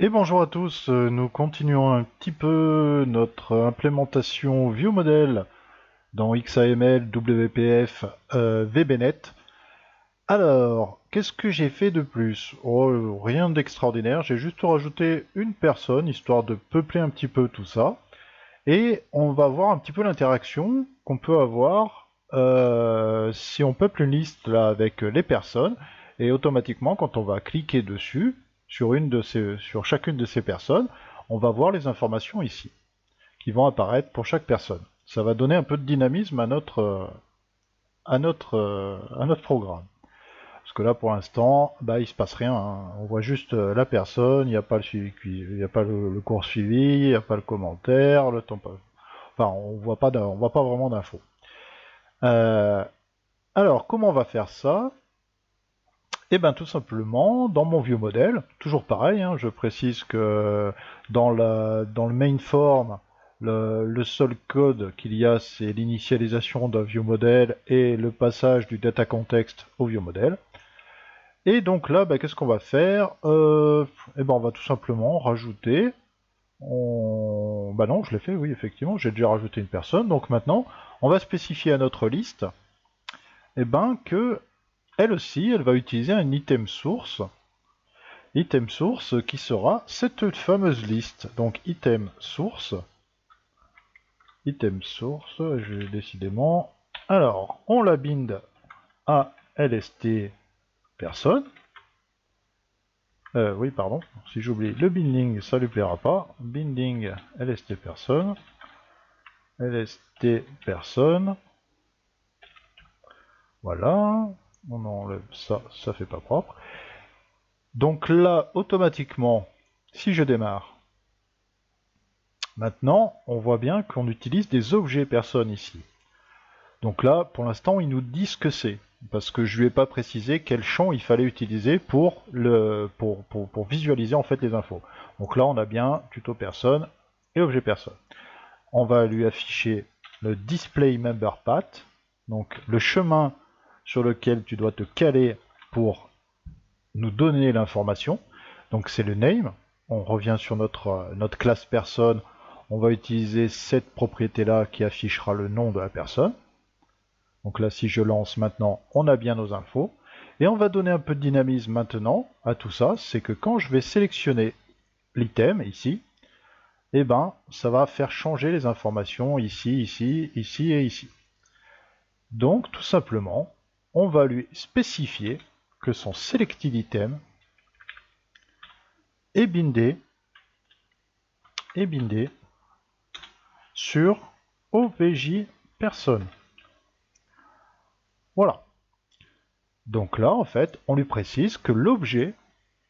Et bonjour à tous, nous continuons un petit peu notre implémentation ViewModel dans XAML, WPF, VBNet. Alors, qu'est-ce que j'ai fait de plus? Oh, rien d'extraordinaire, j'ai juste rajouté une personne, histoire de peupler un petit peu tout ça. Et on va voir un petit peu l'interaction qu'on peut avoir si on peuple une liste là avec les personnes, et automatiquement quand on va cliquer dessus sur chacune de ces personnes, on va voir les informations ici qui vont apparaître pour chaque personne. Ça va donner un peu de dynamisme à notre programme. Parce que là, pour l'instant, bah, il se passe rien, hein. On voit juste la personne, il n'y a pas le suivi, il n'y a pas le cours suivi, il n'y a pas le commentaire, le temps. Enfin, on voit pas vraiment d'infos. Euh, alors, comment on va faire ça? Eh bien, tout simplement, dans mon vieux modèle, toujours pareil, hein, je précise que dans le main form, le seul code qu'il y a, c'est l'initialisation d'un vieux modèle et le passage du data context au vieux modèle. Et donc là, bah, qu'est-ce qu'on va faire? Eh ben, on va tout simplement rajouter. Bah non, je l'ai fait, oui, effectivement, j'ai déjà rajouté une personne. Donc maintenant, on va spécifier à notre liste, eh ben, que elle aussi, elle va utiliser un item source qui sera cette fameuse liste. Donc item source, je décidément. Alors, on la bind à lst personne. Oui, pardon, si j'oublie le binding, ça lui plaira pas. Binding lst personne. lst personne. Voilà. On enlève ça, ça fait pas propre. Donc là, automatiquement, si je démarre, maintenant, on voit bien qu'on utilise des objets personnes ici. Donc là, pour l'instant, il nous dit ce que c'est, parce que je lui ai pas précisé quel champ il fallait utiliser pour visualiser en fait les infos. Donc là, on a bien tuto personne et objet personne. On va lui afficher le display member path, donc le chemin sur lequel tu dois te caler pour nous donner l'information. Donc c'est le name. On revient sur notre classe personne. On va utiliser cette propriété-là qui affichera le nom de la personne. Donc là, si je lance maintenant, on a bien nos infos. Et on va donner un peu de dynamisme maintenant à tout ça. C'est que quand je vais sélectionner l'item ici, eh ben, ça va faire changer les informations ici, ici, ici et ici. Donc, tout simplement, on va lui spécifier que son selected item est bindé sur obj personne. Voilà. Donc là, en fait, on lui précise que l'objet,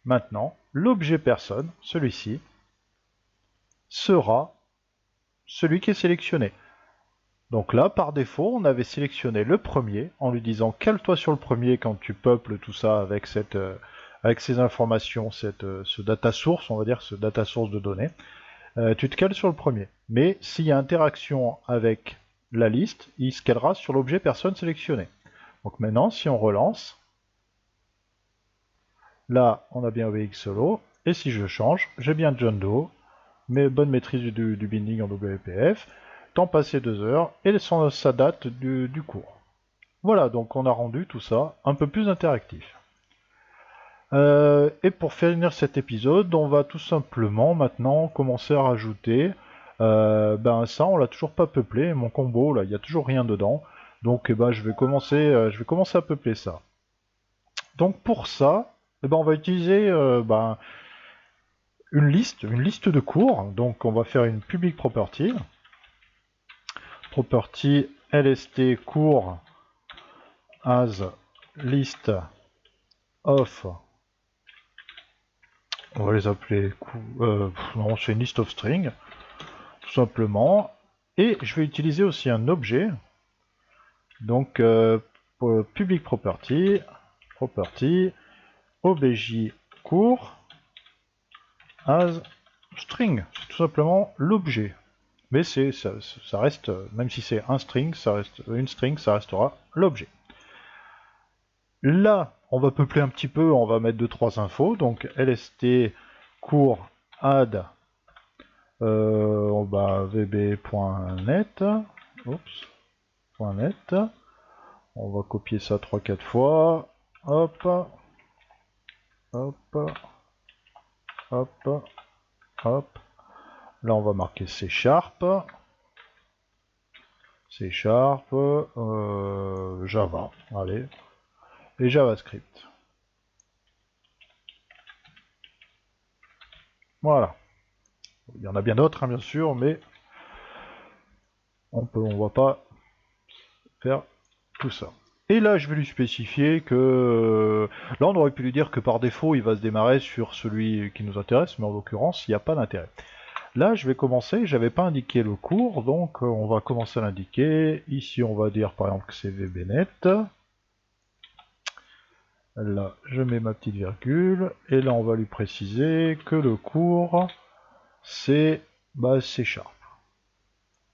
maintenant, l'objet personne, celui-ci, sera celui qui est sélectionné. Donc là, par défaut, on avait sélectionné le premier en lui disant cale-toi sur le premier quand tu peuples tout ça avec avec ces informations, ce data source, on va dire, ce data source de données. Tu te cales sur le premier. Mais s'il y a interaction avec la liste, il se calera sur l'objet personne sélectionné. Donc maintenant, si on relance, là, on a bien OBX solo, et si je change, j'ai bien John Doe, mais bonne maîtrise du binding en WPF, temps passé 2 heures, et sa date du cours. Voilà, donc on a rendu tout ça un peu plus interactif. Et pour finir cet épisode, on va tout simplement maintenant commencer à rajouter. Ben ça, on l'a toujours pas peuplé. Mon combo, là, il n'y a toujours rien dedans. Donc, ben, je vais commencer à peupler ça. Donc pour ça, ben, on va utiliser ben, une liste de cours. Donc on va faire une public property. Property lst cours as list of. On va les appeler. Non, c'est une list of string, tout simplement. Et je vais utiliser aussi un objet. Donc public property obj cours as string. C'est tout simplement l'objet. Mais ça reste, même si c'est un string, ça reste une string, ça restera l'objet. Là, on va peupler un petit peu, on va mettre 2-3 infos. Donc lst cours add vb.net. Oups, .net. On va copier ça 3-4 fois. Hop, hop, hop, hop. Là, on va marquer C#. C#, Java, allez, et JavaScript. Voilà. Il y en a bien d'autres, hein, bien sûr, mais on va pas faire tout ça. Et là, je vais lui spécifier que... Là, on aurait pu lui dire que par défaut, il va se démarrer sur celui qui nous intéresse, mais en l'occurrence, il n'y a pas d'intérêt. Là, je vais commencer, j'avais pas indiqué le cours, donc on va commencer à l'indiquer. Ici, on va dire par exemple que c'est VBNet. Là, je mets ma petite virgule, et là, on va lui préciser que le cours, c'est C#.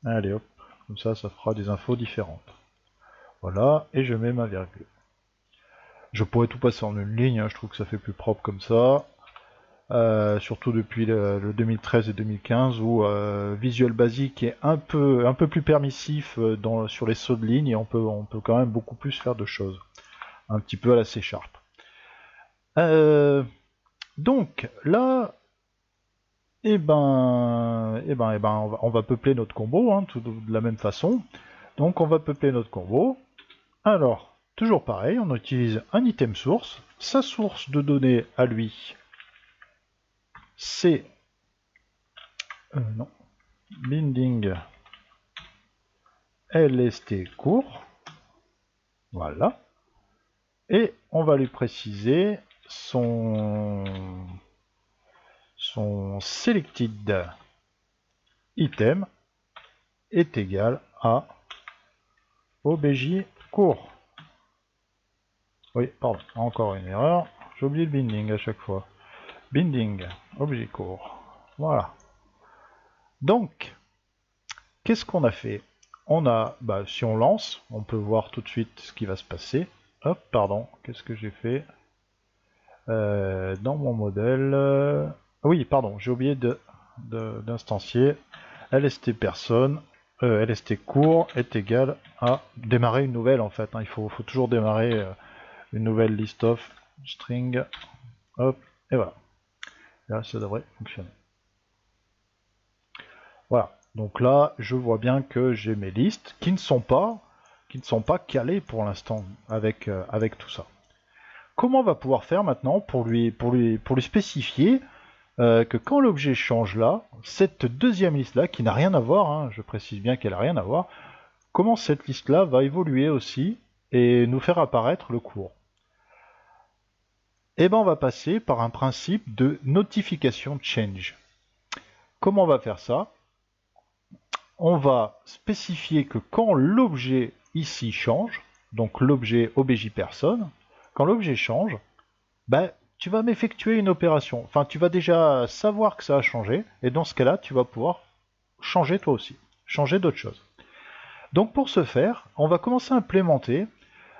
Allez hop, comme ça fera des infos différentes. Voilà, et je mets ma virgule. Je pourrais tout passer en une ligne, hein, je trouve que ça fait plus propre comme ça. Surtout depuis le 2013 et 2015 où Visual Basic est un peu plus permissif sur les sauts de ligne et on peut quand même beaucoup plus faire de choses. Un petit peu à la C#. Donc là, on va peupler notre combo hein, de la même façon. Donc on va peupler notre combo. Alors, toujours pareil, on utilise un item source. Sa source de données à lui, c'est binding lst cours. Voilà. Et on va lui préciser son selected item est égal à obj cours. Oui, pardon, encore une erreur. J'ai oublié le binding à chaque fois. Binding, objet cours. Voilà. Donc, qu'est-ce qu'on a fait? On a, si on lance, on peut voir tout de suite ce qui va se passer. Hop, pardon, qu'est-ce que j'ai fait? Dans mon modèle... Oui, pardon, j'ai oublié d'instancier lst personne, lst cours est égal à démarrer une nouvelle en fait. Hein, il faut toujours démarrer une nouvelle list of string. Hop, et voilà. Là, ça devrait fonctionner. Voilà. Donc là, je vois bien que j'ai mes listes qui ne sont pas calées pour l'instant avec tout ça. Comment on va pouvoir faire maintenant pour lui spécifier que quand l'objet change là, cette deuxième liste là, qui n'a rien à voir, hein, je précise bien qu'elle n'a rien à voir, comment cette liste là va évoluer aussi et nous faire apparaître le cours? Eh bien on va passer par un principe de notification change. Comment on va faire ça? On va spécifier que quand l'objet ici change, donc l'objet obj personne, quand l'objet change, tu vas m'effectuer une opération. Enfin, tu vas déjà savoir que ça a changé, et dans ce cas-là, tu vas pouvoir changer toi aussi, changer d'autres choses. Donc pour ce faire, on va commencer à implémenter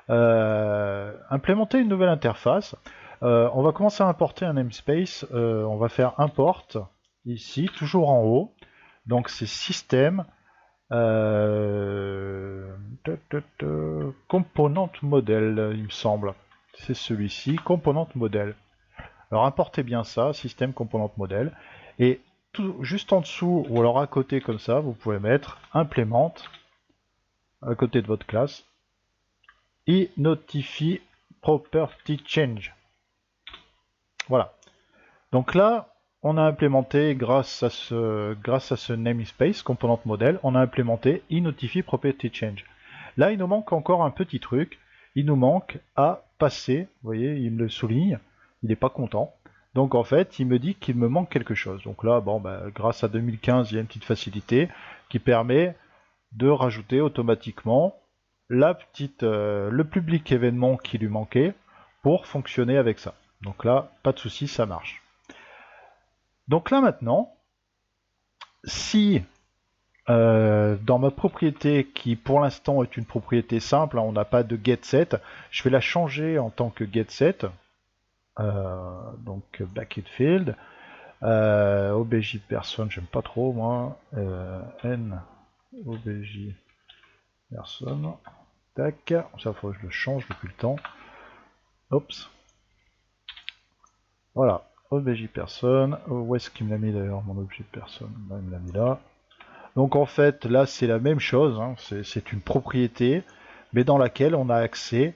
une nouvelle interface. On va commencer à importer un namespace. On va faire import ici, toujours en haut. Donc c'est système component model, il me semble. C'est celui-ci, component model. Alors importez bien ça, système component model. Et juste en dessous, ou alors à côté comme ça, vous pouvez mettre implement à côté de votre classe et notify property change. Voilà. Donc là, on a implémenté, grâce à ce namespace, component model, on a implémenté notify property change. Là, il nous manque encore un petit truc. Il nous manque à passer, vous voyez, il me le souligne, il n'est pas content. Donc en fait, il me dit qu'il me manque quelque chose. Donc là, grâce à 2015, il y a une petite facilité qui permet de rajouter automatiquement le public événement qui lui manquait pour fonctionner avec ça. Donc là, pas de souci, ça marche. Donc là maintenant, si dans ma propriété qui pour l'instant est une propriété simple, hein, on n'a pas de getSet, je vais la changer en tant que getSet, donc bracket field. OBJ personne, j'aime pas trop moi. N OBJ personne. Tac, ça faut que je le change depuis le temps. Oups. Voilà, OBJ personne. Où est-ce qu'il me l'a mis d'ailleurs mon objet personne? Là, il me l'a mis là. Donc en fait, là c'est la même chose, hein. C'est une propriété, mais dans laquelle on a accès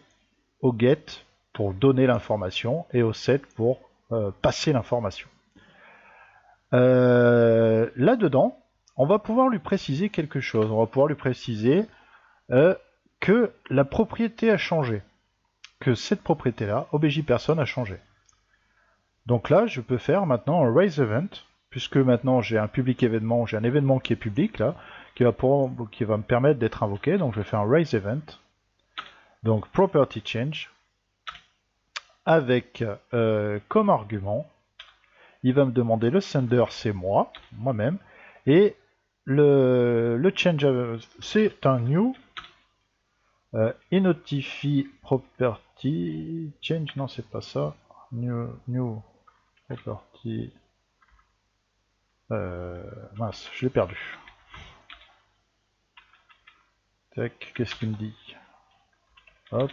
au get pour donner l'information et au set pour passer l'information. Là-dedans, on va pouvoir lui préciser quelque chose. On va pouvoir lui préciser que la propriété a changé, que cette propriété-là, OBJ personne, a changé. Donc là, je peux faire maintenant un raise event, puisque maintenant j'ai un public événement, j'ai un événement qui est public là, qui va me permettre d'être invoqué. Donc je vais faire un raise event. Donc property change avec comme argument, il va me demander le sender, c'est moi-même, et le change c'est un new inotify property change, non c'est pas ça, new property, mince, je l'ai perdu. Tac, qu'est-ce qu'il me dit? Hop.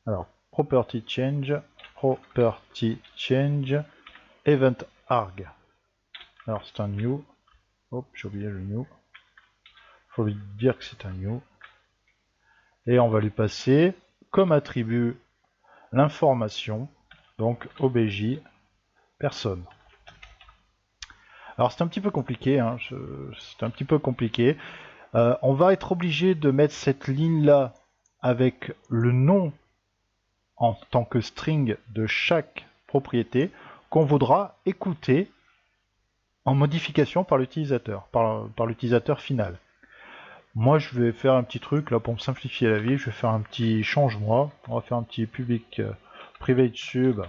Alors, property change, event arg. Alors c'est un new. Hop, j'ai oublié le new. Faut lui dire que c'est un new. Et on va lui passer comme attribut l'information, donc obj personne. Alors c'est un petit peu compliqué, hein, c'est un petit peu compliqué. On va être obligé de mettre cette ligne là avec le nom en tant que string de chaque propriété qu'on voudra écouter en modification par l'utilisateur, par l'utilisateur final. Moi je vais faire un petit truc là pour me simplifier la vie, je vais faire un petit change-moi, on va faire un petit public private sub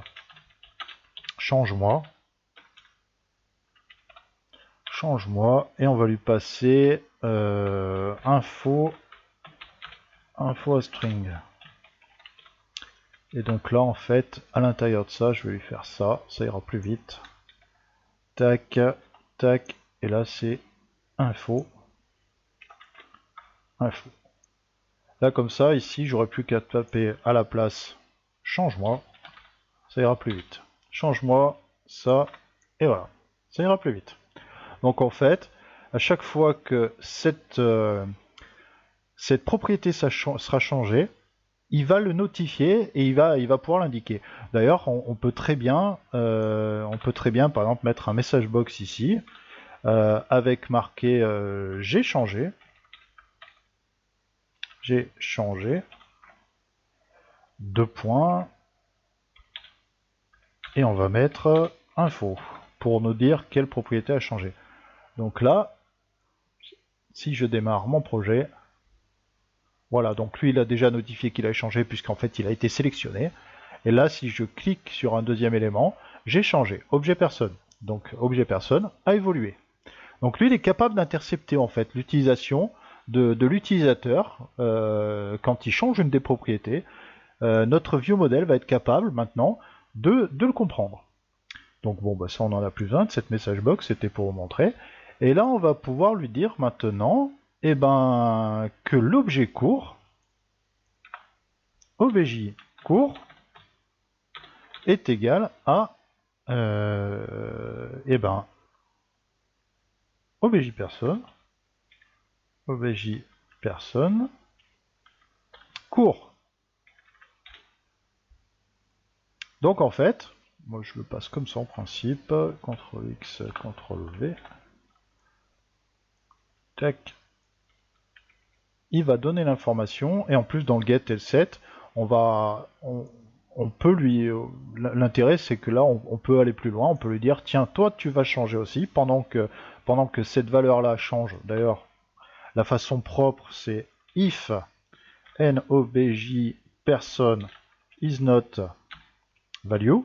change-moi, et on va lui passer info à string. Et donc là en fait à l'intérieur de ça je vais lui faire ça, ça ira plus vite. Tac, tac, et là c'est info. Là comme ça ici j'aurais plus qu'à taper à la place change-moi, ça ira plus vite. Change-moi ça, et voilà, ça ira plus vite. Donc en fait, à chaque fois que cette propriété sera changée, il va le notifier et il va pouvoir l'indiquer. D'ailleurs, on peut très bien, par exemple mettre un message box ici avec marqué j'ai changé, deux points, et on va mettre info pour nous dire quelle propriété a changé. Donc là, si je démarre mon projet, voilà, donc lui il a déjà notifié qu'il a changé puisqu'en fait il a été sélectionné. Et là, si je clique sur un deuxième élément, j'ai changé, objet personne. Donc objet personne a évolué. Donc lui il est capable d'intercepter en fait l'utilisation de l'utilisateur quand il change une des propriétés. Notre view model va être capable maintenant de le comprendre. Donc bon, bah, ça on en a plus besoin de cette message box, c'était pour vous montrer. Et là on va pouvoir lui dire maintenant que l'objet court, obj court, est égal à obj personne court. Donc en fait, moi je le passe comme ça en principe, CTRL X, CTRL V, tac, il va donner l'information, et en plus dans le get et le set, on peut lui... L'intérêt c'est que là on peut aller plus loin, on peut lui dire tiens toi tu vas changer aussi, pendant que cette valeur là change. D'ailleurs la façon propre c'est if nobj person is not value,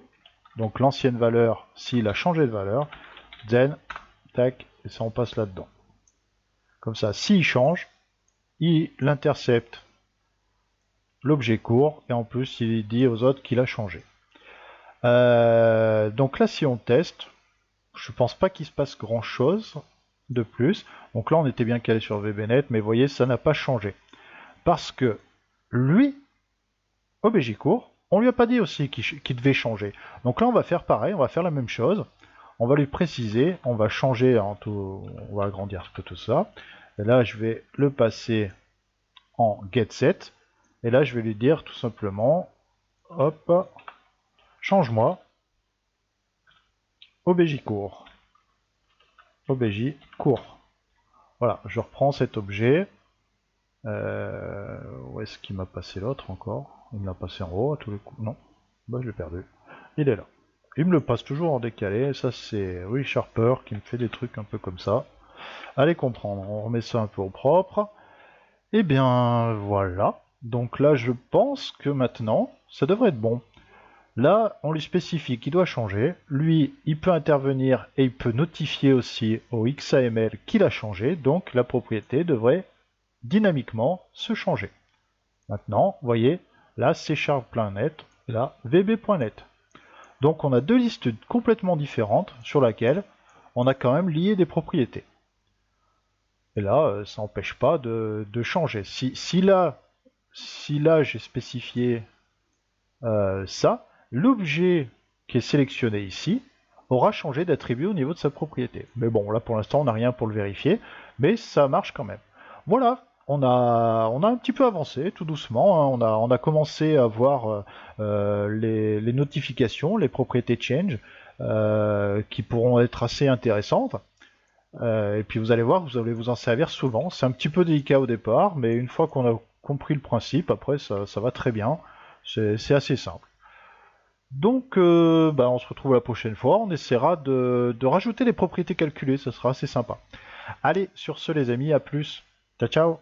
donc l'ancienne valeur s'il a changé de valeur, then tac, et ça on passe là-dedans. Comme ça, s'il change, il intercepte l'objet court, et en plus il dit aux autres qu'il a changé. Donc là, si on teste, je pense pas qu'il se passe grand chose de plus. Donc là, on était bien calé sur VBNet, mais vous voyez, ça n'a pas changé. Parce que lui, Obégicourt, on lui a pas dit aussi qu'il devait changer. Donc là, on va faire pareil, on va faire la même chose. On va lui préciser, on va changer en tout, on va agrandir tout ça. Et là, je vais le passer en getSet. Et là, je vais lui dire tout simplement, hop, change-moi Obégicourt. Obégicourt. Voilà, je reprends cet objet. Où est-ce qu'il m'a passé l'autre encore? Il me l'a passé en haut à tous les coups. Non, bah je l'ai perdu. Il est là. Il me le passe toujours en décalé. Ça c'est ReSharper qui me fait des trucs un peu comme ça. Allez comprendre, on remet ça un peu au propre. Et bien voilà. Donc là je pense que maintenant ça devrait être bon. Là on lui spécifie qu'il doit changer. Lui il peut intervenir et il peut notifier aussi au XAML qu'il a changé. Donc la propriété devrait dynamiquement se changer. Maintenant, vous voyez, là C#.net, là VB.net. Donc on a deux listes complètement différentes sur lesquelles on a quand même lié des propriétés. Et là, ça n'empêche pas de changer. Si là j'ai spécifié ça, l'objet qui est sélectionné ici aura changé d'attribut au niveau de sa propriété. Mais bon, là pour l'instant on n'a rien pour le vérifier, mais ça marche quand même. Voilà, on a un petit peu avancé tout doucement, hein. On a commencé à voir les notifications, les propriétés change, qui pourront être assez intéressantes. Et puis vous allez voir, vous allez vous en servir souvent. C'est un petit peu délicat au départ, mais une fois qu'on a compris le principe, après ça va très bien. C'est assez simple. Donc on se retrouve la prochaine fois, on essaiera de rajouter les propriétés calculées, ça sera assez sympa. Allez, sur ce les amis, à plus. Ciao ciao.